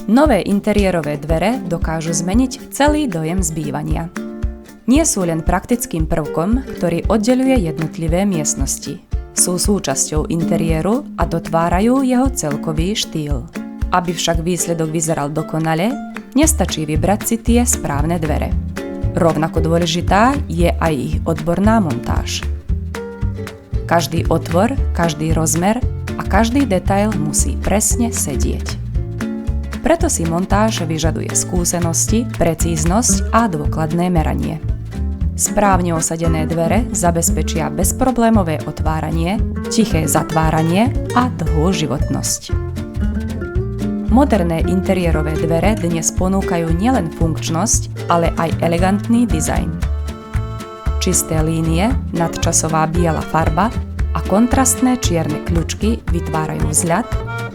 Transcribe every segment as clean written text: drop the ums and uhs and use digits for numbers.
Nové interiérové dvere dokážu zmeniť celý dojem z bývania. Nie sú len praktickým prvkom, ktorý oddeľuje jednotlivé miestnosti. Sú súčasťou interiéru a dotvárajú jeho celkový štýl. Aby však výsledok vyzeral dokonale, nestačí vybrať si tie správne dvere. Rovnako dôležitá je aj ich odborná montáž. Každý otvor, každý rozmer a každý detail musí presne sedieť. Preto si montáž vyžaduje skúsenosti, precíznosť a dôkladné meranie. Správne osadené dvere zabezpečia bezproblémové otváranie, tiché zatváranie a dlhú životnosť. Moderné interiérové dvere dnes ponúkajú nielen funkčnosť, ale aj elegantný dizajn. Čisté línie, nadčasová biela farba a kontrastné čierne kľučky vytvárajú vzhľad,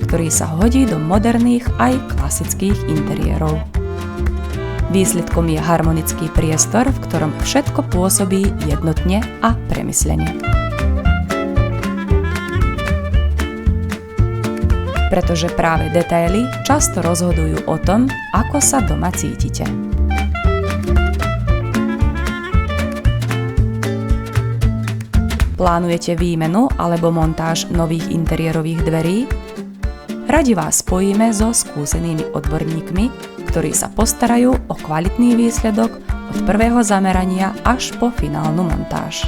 ktorý sa hodí do moderných aj klasických interiérov. Výsledkom je harmonický priestor, v ktorom všetko pôsobí jednotne a premyslene. Pretože práve detaily často rozhodujú o tom, ako sa doma cítite. Plánujete výmenu alebo montáž nových interiérových dverí? Radi vás spojíme so skúsenými odborníkmi, ktorí sa postarajú o kvalitný výsledok od prvého zamerania až po finálnu montáž.